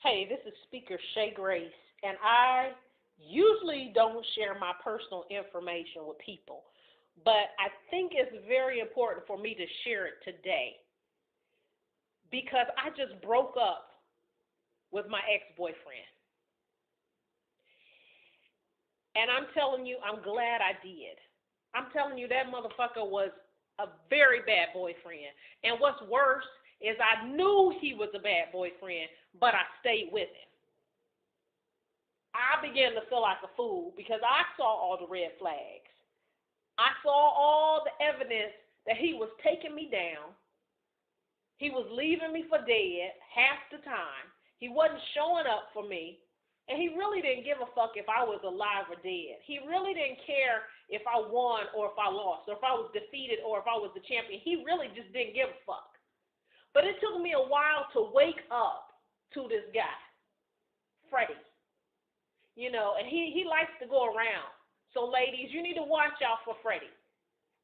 Hey, this is Speaker Shay Grace, and I usually don't share my personal information with people, but I think it's very important for me to share it today because I just broke up with my ex-boyfriend. And I'm telling you, I'm glad I did. I'm telling you, that motherfucker was a very bad boyfriend. And what's worse is I knew he was a bad boyfriend, but I stayed with him. I began to feel like a fool because I saw all the red flags. I saw all the evidence that he was taking me down. He was leaving me for dead half the time. He wasn't showing up for me. And he really didn't give a fuck if I was alive or dead. He really didn't care if I won or if I lost, or if I was defeated or if I was the champion. He really just didn't give a fuck. But it took me a while to wake up to this guy, Freddy. You know, and he likes to go around. So ladies, you need to watch out for Freddy.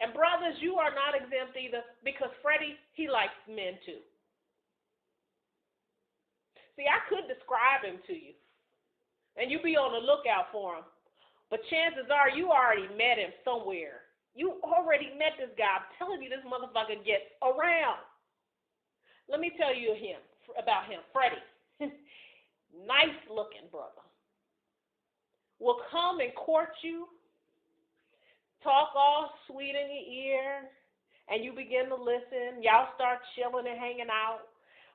And brothers, you are not exempt either, because Freddy, he likes men too. See, I could describe him to you, and you be on the lookout for him. But chances are you already met him somewhere. You already met this guy. I'm telling you, this motherfucker gets around. Let me tell you about him, Freddy. Nice looking brother. Will come and court you, talk all sweet in your ear, and you begin to listen. Y'all start chilling and hanging out.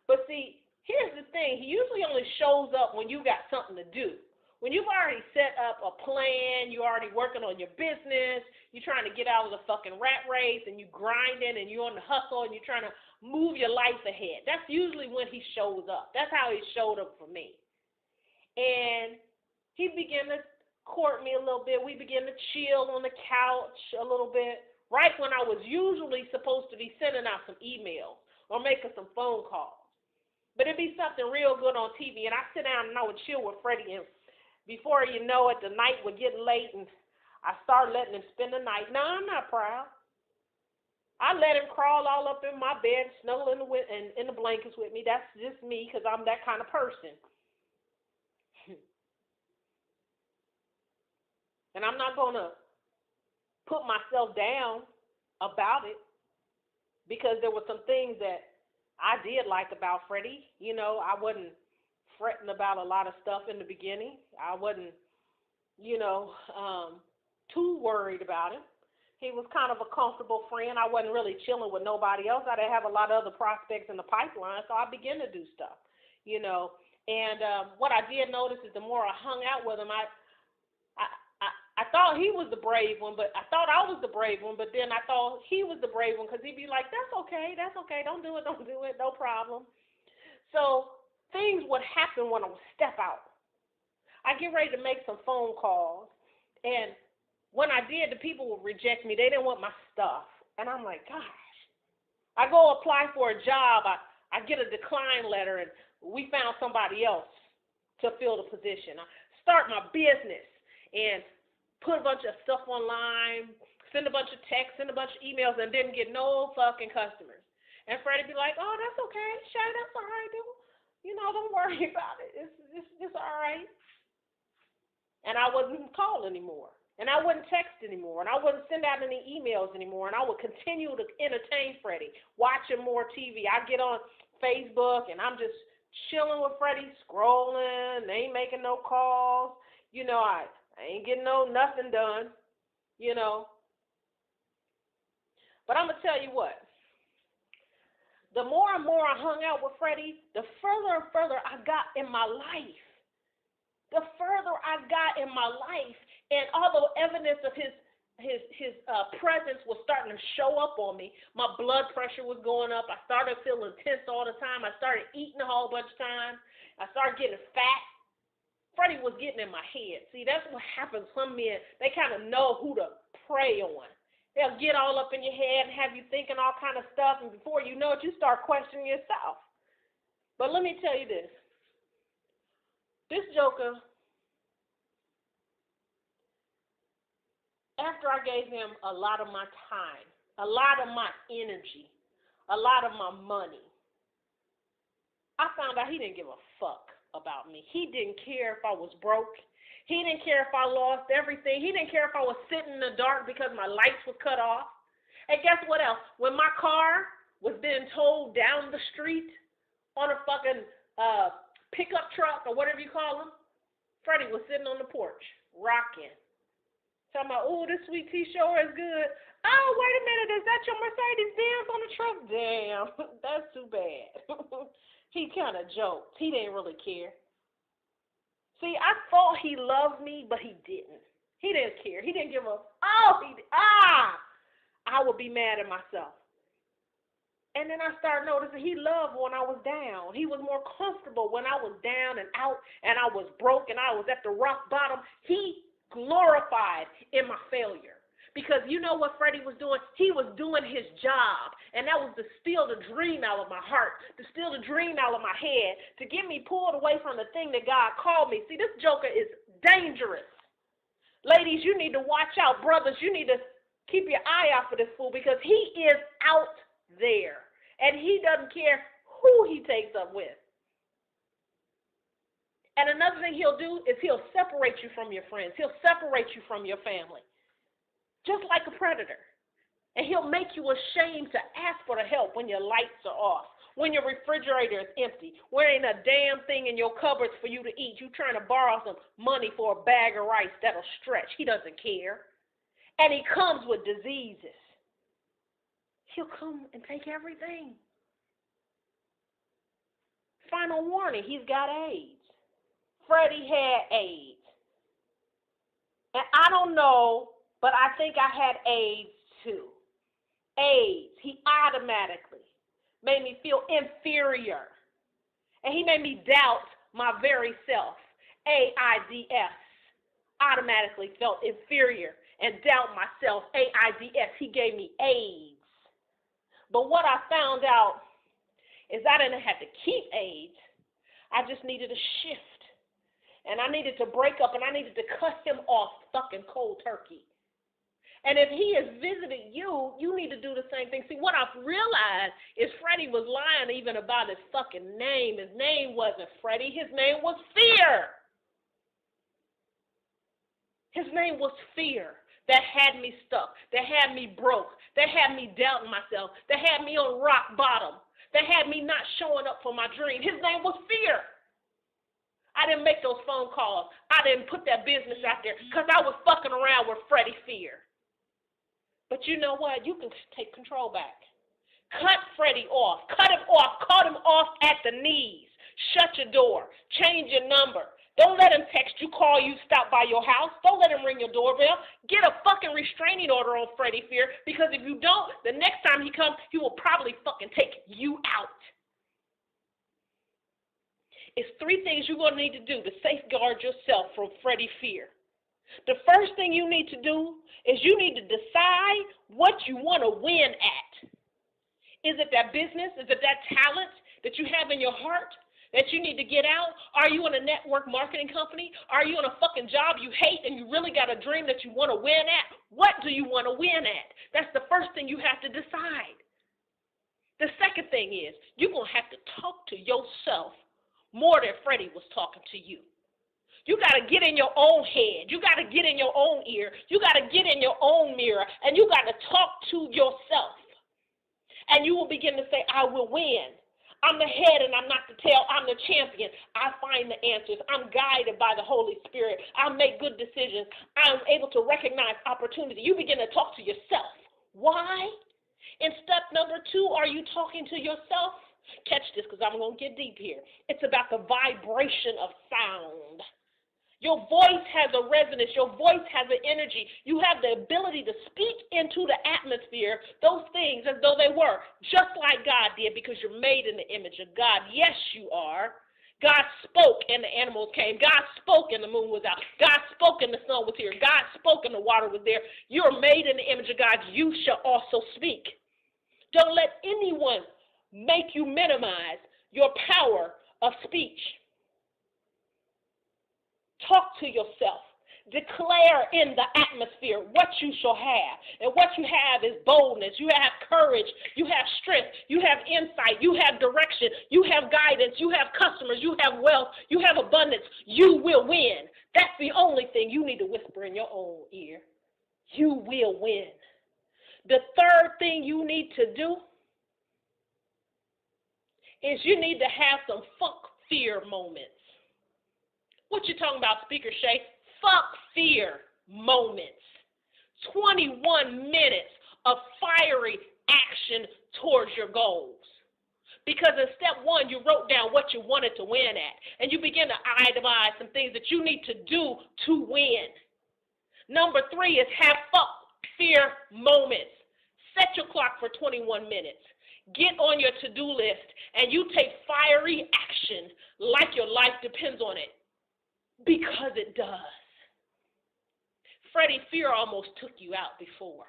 But see, here's the thing. He usually only shows up when you got something to do. When you've already set up a plan, you're already working on your business, you're trying to get out of the fucking rat race, and you're grinding, and you're on the hustle, and you're trying to move your life ahead. That's usually when he shows up. That's how he showed up for me. And he began to court me a little bit. We began to chill on the couch a little bit, right when I was usually supposed to be sending out some emails or making some phone calls. But it'd be something real good on TV, and I sit down and I would chill with Freddy, and before you know it, the night would get late, and I started letting him spend the night. No, I'm not proud. I let him crawl all up in my bed, snuggle in the blankets with me. That's just me, because I'm that kind of person. And I'm not going to put myself down about it, because there were some things that I did like about Freddy. You know, I wasn't fretting about a lot of stuff in the beginning. I wasn't, too worried about him. He was kind of a comfortable friend. I wasn't really chilling with nobody else. I didn't have a lot of other prospects in the pipeline, so I began to do stuff, And what I did notice is the more I hung out with him, I thought he was the brave one, but I thought I was the brave one, but then I thought he was the brave one, because he'd be like, that's okay, don't do it, no problem. So things would happen when I would step out. I get ready to make some phone calls, and when I did, the people would reject me. They didn't want my stuff. And I'm like, gosh. I go apply for a job. I get a decline letter, and we found somebody else to fill the position. I start my business and put a bunch of stuff online, send a bunch of texts, send a bunch of emails, and didn't get no fucking customers. And Freddy be like, oh, that's okay. Shay, that's all right, dude. Don't worry about it. It's all right. And I wouldn't call anymore. And I wouldn't text anymore. And I wouldn't send out any emails anymore. And I would continue to entertain Freddy, watching more TV. I get on Facebook, and I'm just chilling with Freddy, scrolling. They ain't making no calls. I ain't getting nothing done, But I'm going to tell you what. The more and more I hung out with Freddy, the further and further I got in my life. The further I got in my life, and although evidence of his presence was starting to show up on me, my blood pressure was going up. I started feeling tense all the time. I started eating a whole bunch of times. I started getting fat. Freddy was getting in my head. See, that's what happens. Some men, they kind of know who to prey on. They'll get all up in your head and have you thinking all kind of stuff, and before you know it, you start questioning yourself. But let me tell you this. This joker, after I gave him a lot of my time, a lot of my energy, a lot of my money, I found out he didn't give a fuck. about me. He didn't care if I was broke. He didn't care if I lost everything. He didn't care if I was sitting in the dark because my lights were cut off. And guess what else? When my car was being towed down the street on a fucking pickup truck or whatever you call them, Freddy was sitting on the porch, rocking. Talking about, oh, this sweet tea sure is good. Oh, wait a minute, is that your Mercedes-Benz on the truck? Damn, that's too bad. He kind of joked. He didn't really care. See, I thought he loved me, but he didn't. He didn't care. He didn't give a, I would be mad at myself. And then I started noticing he loved when I was down. He was more comfortable when I was down and out and I was broke and I was at the rock bottom. He glorified in my failure. Because you know what Freddy was doing? He was doing his job. And that was to steal the dream out of my heart, to steal the dream out of my head, to get me pulled away from the thing that God called me. See, this joker is dangerous. Ladies, you need to watch out. Brothers, you need to keep your eye out for this fool because he is out there. And he doesn't care who he takes up with. And another thing he'll do is he'll separate you from your friends. He'll separate you from your family. Just like a predator. And he'll make you ashamed to ask for the help when your lights are off, when your refrigerator is empty, when ain't a damn thing in your cupboards for you to eat. You trying to borrow some money for a bag of rice that'll stretch. He doesn't care. And he comes with diseases. He'll come and take everything. Final warning, he's got A.I.D.S. Freddy had A.I.D.S. And I don't know, but I think I had A.I.D.S. too. A.I.D.S. He automatically made me feel inferior. And he made me doubt my very self. A.I.D.S. automatically felt inferior and doubt myself. A.I.D.S. He gave me A.I.D.S. But what I found out is I didn't have to keep A.I.D.S. I just needed a shift. And I needed to break up and I needed to cut him off fucking cold turkey. And if he has visited you, you need to do the same thing. See, what I've realized is Freddy was lying even about his fucking name. His name wasn't Freddy. His name was Fear. His name was Fear that had me stuck, that had me broke, that had me doubting myself, that had me on rock bottom, that had me not showing up for my dream. His name was Fear. I didn't make those phone calls. I didn't put that business out there because I was fucking around with Freddy Fear. But you know what? You can take control back. Cut Freddy off. Cut him off. Cut him off at the knees. Shut your door. Change your number. Don't let him text you, call you, stop by your house. Don't let him ring your doorbell. Get a fucking restraining order on Freddy Fear because if you don't, the next time he comes, he will probably fucking take you out. It's 3 things you're going to need to do to safeguard yourself from Freddy Fear. The first thing you need to do is you need to decide what you want to win at. Is it that business? Is it that talent that you have in your heart that you need to get out? Are you in a network marketing company? Are you in a fucking job you hate and you really got a dream that you want to win at? What do you want to win at? That's the first thing you have to decide. The second thing is you're going to have to talk to yourself more than Freddy was talking to you. You got to get in your own head. You got to get in your own ear. You got to get in your own mirror. And you got to talk to yourself. And you will begin to say, I will win. I'm the head and I'm not the tail. I'm the champion. I find the answers. I'm guided by the Holy Spirit. I make good decisions. I'm able to recognize opportunity. You begin to talk to yourself. Why? In step number 2, are you talking to yourself? Catch this because I'm going to get deep here. It's about the vibration of sound. Your voice has a resonance. Your voice has an energy. You have the ability to speak into the atmosphere, those things as though they were, just like God did because you're made in the image of God. Yes, you are. God spoke and the animals came. God spoke and the moon was out. God spoke and the sun was here. God spoke and the water was there. You're made in the image of God. You shall also speak. Don't let anyone make you minimize your power of speech. Talk to yourself. Declare in the atmosphere what you shall have. And what you have is boldness. You have courage. You have strength. You have insight. You have direction. You have guidance. You have customers. You have wealth. You have abundance. You will win. That's the only thing you need to whisper in your own ear. You will win. The third thing you need to do is you need to have some fuck fear moments. What you talking about, Speaker Shay? Fuck fear moments. 21 minutes of fiery action towards your goals. Because in step one, you wrote down what you wanted to win at. And you begin to itemize some things that you need to do to win. Number 3 is have fuck fear moments. Set your clock for 21 minutes. Get on your to-do list and you take fiery action like your life depends on it. Because it does. Freddy, fear almost took you out before.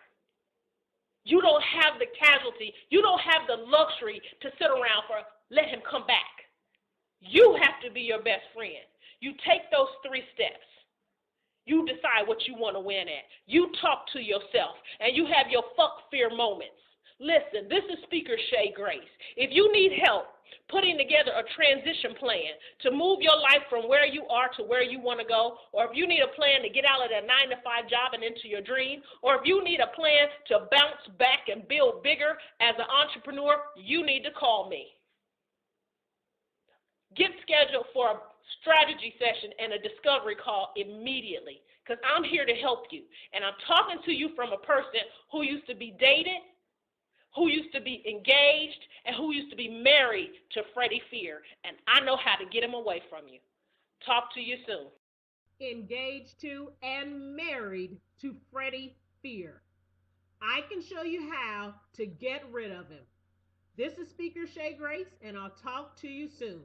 You don't have the casualty. You don't have the luxury to sit around for let him come back. You have to be your best friend. You take those 3 steps. You decide what you want to win at. You talk to yourself and you have your fuck fear moments. Listen, this is Speaker Shay Grace. If you need help putting together a transition plan to move your life from where you are to where you want to go, or if you need a plan to get out of that 9-to-5 job and into your dream, or if you need a plan to bounce back and build bigger as an entrepreneur, you need to call me. Get scheduled for a strategy session and a discovery call immediately because I'm here to help you. And I'm talking to you from a person who used to be dated, who used to be engaged, and who used to be married to Freddy Fear. And I know how to get him away from you. Talk to you soon. Engaged to and married to Freddy Fear. I can show you how to get rid of him. This is Speaker Shay Grace, and I'll talk to you soon.